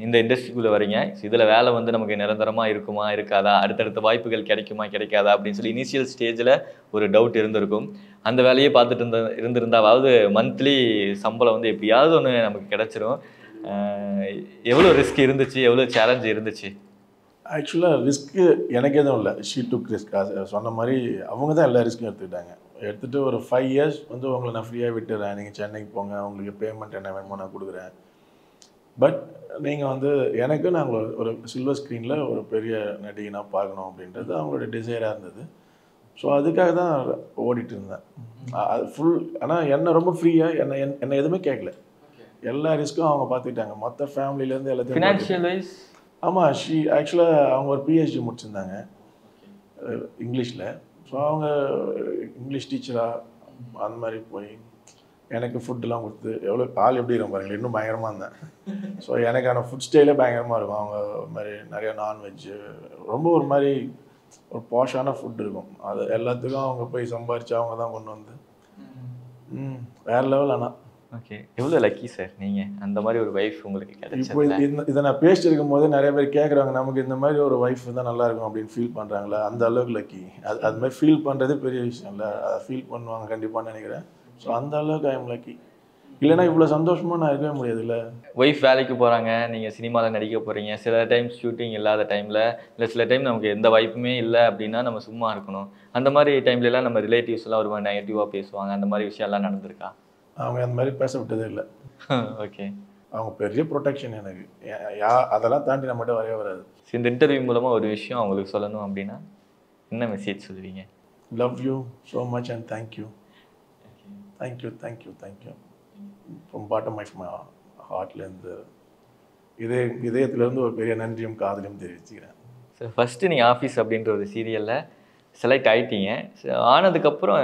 இந்த இண்டஸ்ட்ரிக்குள்ளே வரீங்க. ஸோ இதில் வேலை வந்து நமக்கு நிரந்தரமாக இருக்குமா இருக்காதா, அடுத்தடுத்த வாய்ப்புகள் கிடைக்குமா கிடைக்காதா அப்படின்னு சொல்லி இனிஷியல் ஸ்டேஜில் ஒரு டவுட் இருந்திருக்கும். அந்த வேலையை பார்த்துட்டு இருந்திருந்தாவது மந்த்லி சம்பளம் வந்து எப்படியாவது ஒன்று நமக்கு கிடச்சிரும். எவ்வளோ ரிஸ்க் இருந்துச்சு, எவ்வளோ சேலஞ்ச் இருந்துச்சு? ஆக்சுவலாக ரிஸ்க்கு எனக்கு எதுவும் இல்லை. She took risk. சொன்ன மாதிரி அவங்க தான் எல்லா ரிஸ்க்கும் எடுத்துக்கிட்டாங்க. எடுத்துகிட்டு ஒரு 5 years வந்து உங்களை நான் ஃப்ரீயாக விட்டுறேன், நீங்கள் சென்னைக்கு போங்க, உங்களுக்கு பேமெண்ட் என்ன வேணுமோ நான் கொடுக்குறேன், பட் நீங்கள் வந்து எனக்கு நாங்கள் ஒரு சில்வர் ஸ்க்ரீனில் ஒரு பெரிய நடிகனாக பார்க்கணும் அப்படின்றது அவங்களோட டிசைராக இருந்தது. ஸோ அதுக்காக தான் ஓடிட்டு இருந்தேன். அது ஃபுல். ஆனால் என்னை ரொம்ப ஃப்ரீயாக என்னை எதுவுமே கேட்கல. எல்லா ரிஸ்க்கும் அவங்க பார்த்துக்கிட்டாங்க. மொத்த ஃபேமிலியிலேருந்து எல்லாத்தையும். Financial wise? ஆமாம். ஆக்சுவலாக அவங்க ஒரு PhD முடிச்சிருந்தாங்க இங்கிலீஷில். ஸோ அவங்க இங்கிலீஷ் டீச்சராக அந்த மாதிரி போய் எனக்கு ஃபுட்டெலாம் கொடுத்து எவ்வளோ ஆள் எப்படி இருக்கும் பாருங்களேன், இன்னும் பயங்கரமாக இருந்தேன். ஸோ எனக்கான ஃபுட் ஸ்டைலே பயங்கரமாக இருக்கும். அவங்க ஒரு மாதிரி நிறைய நான்வெஜ்ஜு, ரொம்ப ஒரு மாதிரி ஒரு பாஷான ஃபுட் இருக்கும். அது எல்லாத்துக்கும் அவங்க போய் சம்பாரித்து அவங்க தான் கொண்டு வந்து வேறு லெவல். ஆனால் ஓகே, எவ்வளோ லக்கி சார் நீங்கள், அந்த மாதிரி ஒரு வைஃப் உங்களுக்கு கிடைச்சது. இப்போ இதை நான் பேசிட்டு இருக்கும் போது நிறைய பேர் கேட்குறாங்க, நமக்கு இந்த மாதிரி ஒரு ஒய்ஃப் தான் நல்லா இருக்கும் அப்படின்னு ஃபீல் பண்ணுறாங்களா? அந்த அளவுக்கு லக்கி. அது மாதிரி ஃபீல் பண்ணுறது பெரிய விஷயம் இல்லை, அதை ஃபீல் பண்ணுவாங்க கண்டிப்பாக நினைக்கிறேன். ஸோ அந்த அளவுக்கு ஐ எம் லக்கி. இல்லைனா இவ்வளோ சந்தோஷமாக நான் இருக்கவே முடியாது. இல்லை, ஒய்ஃப் வேலைக்கு போகிறாங்க, நீங்கள் சினிமாவில் நடிக்க போகிறீங்க, சில டைம் ஷூட்டிங் இல்லாத டைமில், இல்லை சில டைம் நமக்கு எந்த வாய்ப்புமே இல்லை அப்படின்னா நம்ம சும்மா இருக்கணும். அந்த மாதிரி டைம்லலாம் நம்ம ரிலேட்டிவ்ஸ் எல்லாம் ஒரு நெகட்டிவாக பேசுவாங்க. அந்த மாதிரி விஷயம்லாம் நடந்திருக்கா? அவங்க அந்த மாதிரி பேச விட்டதே இல்லை. ஓகே. அவங்க பெரிய ப்ரொடெக்ஷன் எனக்கு. அதெல்லாம் தாண்டி நம்மகிட்ட வரவே வராது. இந்த இன்டர்வியூ மூலமாக ஒரு விஷயம் அவங்களுக்கு சொல்லணும் அப்படின்னா என்ன மெசேஜ் சொல்லுவீங்க? Love you so much and thank you. Thank you thank you thank you from bottom of my ஹார்ட்லேருந்து இதயத்துலேருந்து ஒரு பெரிய நன்றியும் காதலையும் தெரிவிச்சுக்கிறேன். சார் ஃபஸ்ட்டு நீங்கள் ஆஃபீஸ் அப்படின்ற ஒரு சீரியலில் செலக்ட் ஆகிட்டீங்க. ஆனதுக்கப்புறம்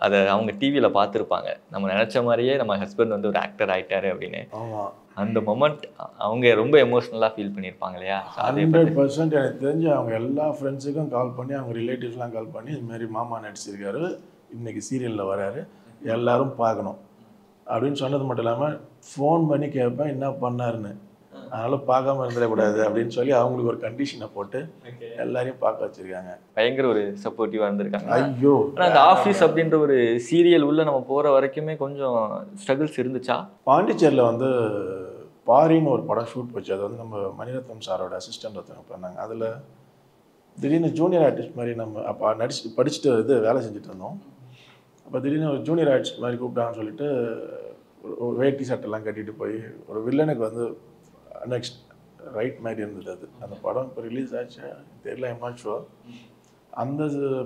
அதை அவங்க டிவியில் பார்த்துருப்பாங்க, நம்ம நினச்ச மாதிரியே நம்ம ஹஸ்பண்ட் வந்து ஒரு ஆக்டர் ஆகிட்டாரு அப்படின்னு. ஆமாம், அந்த மொமெண்ட் அவங்க ரொம்ப எமோஷ்னலாக ஃபீல் பண்ணியிருப்பாங்க இல்லையா? 100% எனக்கு தெரிஞ்சு அவங்க எல்லா ஃப்ரெண்ட்ஸுக்கும் கால் பண்ணி, அவங்க ரிலேட்டிவ்ஸ்லாம் கால் பண்ணி, இதுமாரி மாமா நடிச்சிருக்காரு, இன்றைக்கி சீரியலில் வராரு, எல்லோரும் பார்க்கணும் அப்படின்னு சொன்னது மட்டும் இல்லாமல் ஃபோன் பண்ணி கேட்பேன் என்ன பண்ணாருன்னு. அதனால் பார்க்காம இருந்துடக்கூடாது அப்படின்னு சொல்லி அவங்களுக்கு ஒரு கண்டிஷனை போட்டு எல்லாரையும் பார்க்க வச்சுருக்காங்க. பயங்கர ஒரு சப்போர்ட்டிவாக இருந்திருக்காங்க. ஐயோ, ஆனால் அந்த ஆஃபீஸ் அப்படின்ற ஒரு சீரியல் உள்ளே நம்ம போகிற வரைக்குமே கொஞ்சம் ஸ்ட்ரகிள்ஸ் இருந்துச்சா? பாண்டிச்சேரியில் வந்து பாரின்னு ஒரு படம் ஷூட் போச்சு. அது வந்து நம்ம மணிரத்னம் சாரோட அசிஸ்டன்ட் ஒருத்தவங்க பண்ணாங்க. அதில் திடீர்னு ஜூனியர் ஆர்டிஸ்ட் மாதிரி நம்ம அப்போ படிச்சுட்டு வேலை செஞ்சுட்டு இருந்தோம். அப்போ திடீர்னு ஒரு ஜூனியர் ஆர்டிஸ்ட் மாதிரி கூப்பிட்டாங்கன்னு சொல்லிட்டு ஒரு வேட்டி சட்டெல்லாம் கட்டிட்டு போய் ஒரு வில்லனுக்கு வந்து நெக்ஸ்ட் ரைட் மாதிரி இருந்தது. அது அந்த படம் இப்போ ரிலீஸ் ஆச்சு தெரியல, ஐம் நாட் ஷுவர். அந்த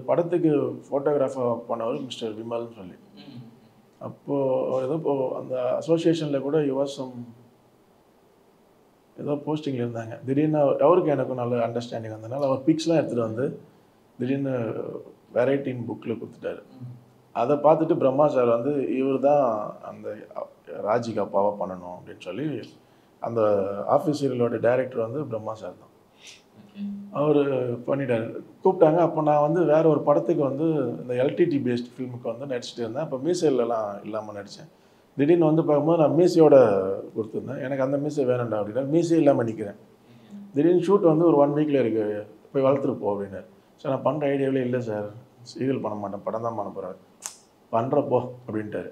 படத்துக்கு ஃபோட்டோகிராஃபர் பண்ணவர் மிஸ்டர் விமல்னு சொல்லி. அப்போது ஏதோ அந்த அசோசியேஷனில் கூட யுவசம் ஏதோ போஸ்டிங்கில் இருந்தாங்க. திடீர்னு அவருக்கு எனக்கும் நல்ல அண்டர்ஸ்டாண்டிங் வந்ததுனால அவர் பிக்ஸ்லாம் எடுத்துகிட்டு வந்து திடீர்னு வெரைட்டின் புக்கில் கொடுத்துட்டாரு. அதை பார்த்துட்டு பிரம்மா சார் வந்து இவர் தான் அந்த ராஜிக்கு அப்பாவாக பண்ணணும் அப்படின்னு சொல்லி அந்த ஆஃபீஸ் சீரியலோட டைரக்டர் வந்து பிரம்மா சார் தான். அவர் பண்ணிட்டார், கூப்பிட்டாங்க. அப்போ நான் வந்து வேறு ஒரு படத்துக்கு வந்து இந்த எல்டிடி பேஸ்ட் ஃபில்முக்கு வந்து நடிச்சிட்டு இருந்தேன். அப்போ மீசையிலலாம் இல்லாமல் நடித்தேன். திடீர்னு வந்து பார்க்கும்போது நான் மீசையோட கொடுத்துருந்தேன். எனக்கு அந்த மீசை வேணும்டா அப்படின்னா மீசையே இல்லாமல் நிற்கிறேன். திடீர்னு ஷூட் வந்து ஒரு 1 வீக்கில் இருக்குது, போய் வளர்த்துருப்போம் அப்படின்னு. சார் நான் பண்ணுற ஐடியாவிலே இல்லை சார், சீரியல் பண்ண மாட்டேன், படம் தான் பண்ண போகிறேன். பண்ணுறப்போ அப்படின்ட்டாரு.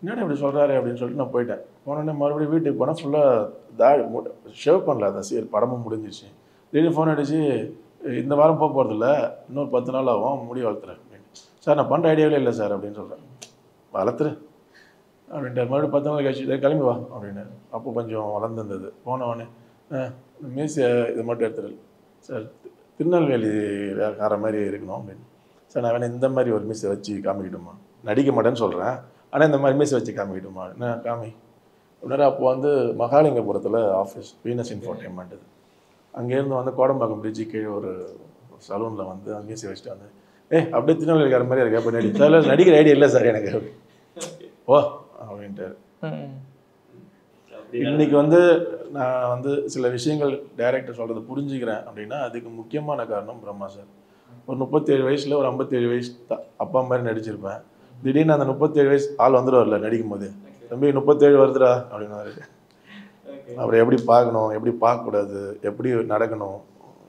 என்னடா இப்படி சொல்கிறாரு அப்படின்னு சொல்லிட்டு நான் போயிட்டேன். போனோடனே மறுபடியும் வீட்டுக்கு போனால் ஃபுல்லாக ஷேவ் பண்ணல. அந்த சீரியல் படமும் முடிஞ்சிச்சு. திடீர்னு ஃபோன் அடிச்சு இந்த வாரம் போக போகிறதில்ல, இன்னொரு 10 நாள் ஆகும், முடி வளர்த்துறேன் அப்படின்னு. சார் நான் பண்ணுற ஐடியாவிலே இல்லை சார் அப்படின்னு சொல்கிறேன். வளர்த்துரு அப்படின்ட்டு மறுபடியும் 10 நாள் கழிச்சு கிளம்பி வா அப்படின்னு. அப்போ கொஞ்சம் வளர்ந்துருந்தது. போனவொடனே மீசியை இது மட்டும் எடுத்துரு சார், திருநெல்வேலி கார மாதிரி இருக்கணும் அப்படின்னு. சார் நான் வேணா இந்த மாதிரி ஒரு மீசை வச்சு காமிக்கிட்டுமா, நடிக்க மாட்டேன்னு சொல்கிறேன், ஆனால் இந்த மாதிரி மீசை வச்சு காமிக்கிட்டுமா, என்ன காமி அப்படின்னா. அப்போ வந்து மகாலிங்கபுரத்தில் ஆஃபீஸ் வீனஸ் இன்ஃபோர்டைன்மெண்ட் இது. அங்கேருந்து வந்து கோடம்பாக்கம் பிரிட்ஜு கீழே ஒரு சலூனில் வந்து மீசை வச்சுட்டு வந்து அப்படியே திருநெல்வேலிக்கார மாதிரி இருக்கு. அப்போ நடிக்கிற ஐடியா இல்லை சார் எனக்கு ஓ அப்படின்ட்டு. இன்னைக்கு வந்து நான் வந்து சில விஷயங்கள் டைரக்டர் சொல்கிறது புரிஞ்சுக்கிறேன் அப்படின்னா அதுக்கு முக்கியமான காரணம் பிரம்மா சார். ஒரு 37 வயசில் ஒரு 57 வயசு தான் அப்பா மாதிரி நடிச்சிருப்பேன். திடீர்னு அந்த 37 வயசு ஆள் வந்துடுவார்ல நடிக்கும் போது, தம்பி 37 வருதுடா அப்படின்னாரு. அப்புறம் எப்படி பார்க்கணும், எப்படி பார்க்கக்கூடாது, எப்படி நடக்கணும்,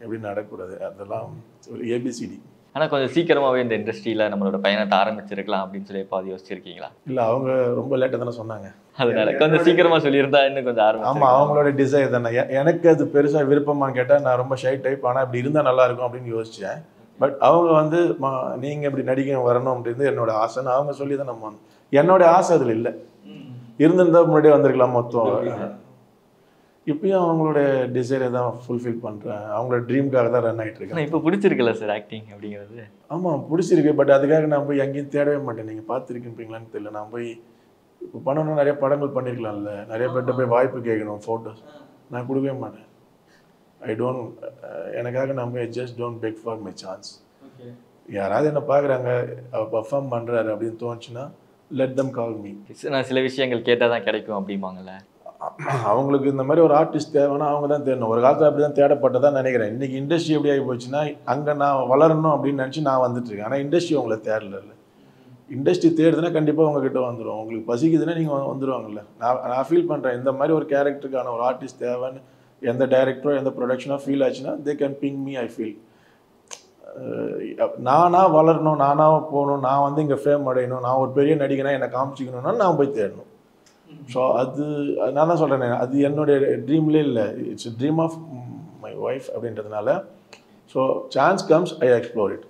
எப்படி நடக்கக்கூடாது, அதெல்லாம் ஒரு ஏபிசிடி. ஆனால் கொஞ்சம் சீக்கிரமாகவே இந்த இண்டஸ்ட்ரியில் நம்மளோட பயணத்தை ஆரம்பிச்சிருக்கலாம் அப்படின்னு சொல்லி பாதி யோசிச்சிருக்கீங்களா? இல்லை, அவங்க ரொம்ப லேட்டாக தானே சொன்னாங்க. அதனால கொஞ்சம் சீக்கிரமாக சொல்லியிருந்தா இன்னும் கொஞ்சம் ஆரம்பம். ஆமாம், அவங்களோட டிசைர் தானே. எனக்கு அது பெருசாக விருப்பமானு கேட்டால் நான் ரொம்ப ஷை டைப், ஆனால் இப்படி இருந்தால் நல்லாயிருக்கும் அப்படின்னு யோசித்தேன். பட் அவங்க வந்து நீங்கள் இப்படி நடிக்க வரணும் அப்படின்றது என்னோட ஆசைன்னு அவங்க சொல்லி தான் நம்ம என்னோட ஆசை அதில் இல்லை. இருந்திருந்தால் முன்னாடியே வந்திருக்கலாம் மொத்தம். இப்பயும் அவங்களோட டிசைரை தான் ஃபுல்ஃபில் பண்ணுறேன். அவங்களோட ட்ரீம்காக தான் ரன் ஆகிட்டு இருக்கேன். இப்போ பிடிச்சிருக்குல்ல சார் ஆக்டிங் அப்படிங்கிறது? ஆமாம் பிடிச்சிருக்கு. பட் அதுக்காக நான் போய் எங்கேயும் தேடவே மாட்டேன். நீங்கள் பார்த்துருக்கீங்களான்னு தெரியல. நான் போய் இப்போ பண்ணணும்னா நிறைய படங்கள் பண்ணியிருக்கலாம்ல, நிறைய பேர்கிட்ட போய் வாய்ப்பு கேட்கணும், ஃபோட்டோஸ் நான் கொடுக்கவே மாட்டேன். எனக்காக நான் போய் just don't peg for my chance. யாராவது என்ன பார்க்குறாங்க, அவர் பர்ஃபார்ம் பண்ணுறாரு அப்படின்னு தோணுச்சுன்னா லெட் தம் கால் மீ. நான் சில விஷயங்கள் கேட்டால் தான் கிடைக்கும் அப்படிம்பாங்கல்ல. அவங்களுக்கு இந்த மாதிரி ஒரு ஆர்டிஸ்ட் தேவைன்னா அவங்க தான் தேடணும். ஒரு காலத்தில் அப்படி தான் தேடப்பட்டதான் நினைக்கிறேன். இன்றைக்கி இண்டஸ்ட்ரி எப்படி ஆகி போச்சுன்னா அங்கே நான் வளரணும் அப்படின்னு நினச்சி நான் வந்துட்டுருக்கேன். ஆனால் இண்டஸ்ட்ரி அவங்கள தேடல. இண்டஸ்ட்ரி தேடுதுன்னா கண்டிப்பாக உங்ககிட்ட வந்துடும். உங்களுக்கு பசிக்குதுன்னா நீங்கள் வந்துடுவாங்கல்ல. நான் ஃபீல் பண்ணுறேன் இந்த மாதிரி ஒரு கேரக்டருக்கான ஒரு ஆர்டிஸ்ட் தேவைன்னு எந்த டைரக்டரோ எந்த ப்ரொடக்ஷனோ ஃபீல் ஆச்சுன்னா they can ping me. I feel நானாக வளரணும், நானாக போகணும், நான் வந்து இங்கே ஃபேம் அடையணும், நான் ஒரு பெரிய நடிகனா என்னை காமிச்சிக்கணும்னா நான் போய் தேடணும். ஸோ அது நான் தான் சொல்கிறேன், அது என்னுடைய ட்ரீம்லே இல்லை. It's dream of my wife அப்படின்றதுனால so chance comes I explore it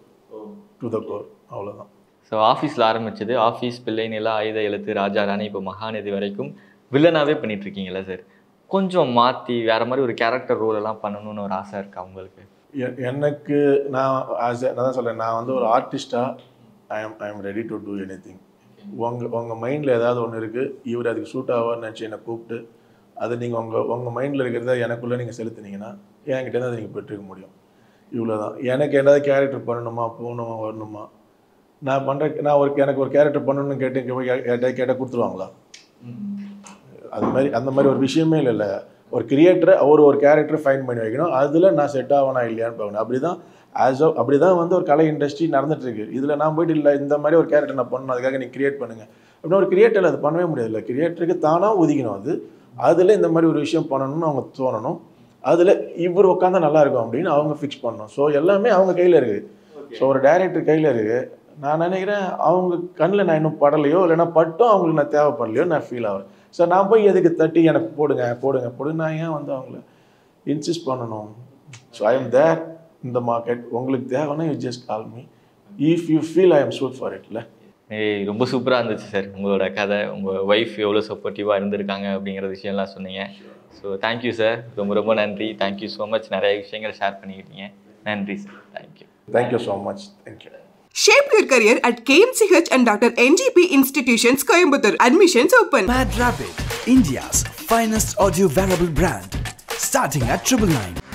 to the core. அவ்வளோதான். ஸோ ஆஃபீஸில் ஆரம்பிச்சது, ஆஃபீஸ், பிள்ளை நிலா, ஆயுத எழுத்து, ராஜா ராணி, இப்போ மகாநதி வரைக்கும் வில்லனாகவே பண்ணிகிட்ருக்கீங்களா சார்? கொஞ்சம் மாற்றி வேறு மாதிரி ஒரு கேரக்டர் ரோல் எல்லாம் பண்ணணும்னு ஒரு ஆசை இருக்கா உங்களுக்கு? எனக்கு நான் தான் சொல்கிறேன், நான் வந்து ஒரு ஆர்டிஸ்டாக I am ready to do anything. உங்கள் மைண்டில் ஏதாவது ஒன்று இருக்குது, இவர் அதுக்கு சூட் ஆவார்னு நினச்சி என்னை கூப்பிட்டு அதை நீங்கள் உங்கள் மைண்டில் இருக்கிறத எனக்குள்ளே நீங்கள் செலுத்துனீங்கன்னா என்கிட்டேருந்து அதை நீங்கள் பெற்றுக்க முடியும். இவ்வளோதான். எனக்கு ஏதாவது கேரக்டர் பண்ணணுமா, போகணுமா, வரணுமா, எனக்கு ஒரு கேரக்டர் பண்ணணும்னு கேட்டால் கொடுத்துருவாங்களா? அந்த மாதிரி ஒரு விஷயமே இல்லை. ஒரு கிரியேட்டரை ஒரு கேரக்டர் ஃபைன் பண்ணி வைக்கணும், அதில் நான் செட் ஆகனா இல்லையான்னு பார்க்கணும். அப்படி தான் வந்து ஒரு கலை இண்டஸ்ட்ரி நடந்துட்டுருக்கு. இதில் நான் போய்ட்டு இல்லை இந்த மாதிரி ஒரு கேரக்டர் நான் பண்ணணும், அதுக்காக நீங்கள் கிரியேட் பண்ணுங்கள் அப்படின்னா ஒரு கிரியேட்டரில் அது பண்ணவே முடியாது. இல்லை, கிரியேட்டருக்கு தானாக ஒதுக்கணும். அதில் இந்த மாதிரி ஒரு விஷயம் பண்ணணும்னு அவங்க தோணணும். அதில் இவர் உட்காந்தா நல்லா இருக்கும் அப்படின்னு அவங்க ஃபிக்ஸ் பண்ணணும். ஸோ எல்லாமே அவங்க கையில் இருக்குது. ஸோ ஒரு டைரக்டர் கையில் இருக்குது. நான் நினைக்கிறேன் அவங்க கண்ணில் நான் இன்னும் படலையோ இல்லைன்னா பட்டும் அவங்களுக்கு நான் தேவைப்படலையோ நான் ஃபீல் ஆகிறேன். ஸோ நான் போய் எதுக்கு தட்டி எனக்கு போடுங்க நான் ஏன் வந்து அவங்கள இன்சிஸ்ட் பண்ணணும்? So I am there in the market. உங்களுக்கு தேவைன்னா you just call me if you feel I am suit for இட்ல. ரொம்ப சூப்பராக இருந்துச்சு சார் உங்களோட கதை. உங்கள் ஒய்ஃப் எவ்வளோ சப்போர்ட்டிவாக இருந்திருக்காங்க அப்படிங்கிற விஷயம்லாம் சொன்னீங்க. ஸோ தேங்க்யூ சார், ரொம்ப நன்றி. Thank you so much. நிறைய விஷயங்கள் ஷேர் பண்ணிக்கிட்டீங்க. நன்றி sir. Thank you so much. Thank you. Shape your career at KMCH and Dr. NGP Institutions, Coimbatore. Admissions open. Mad Rapid, India's finest audio wearable brand, starting at 999.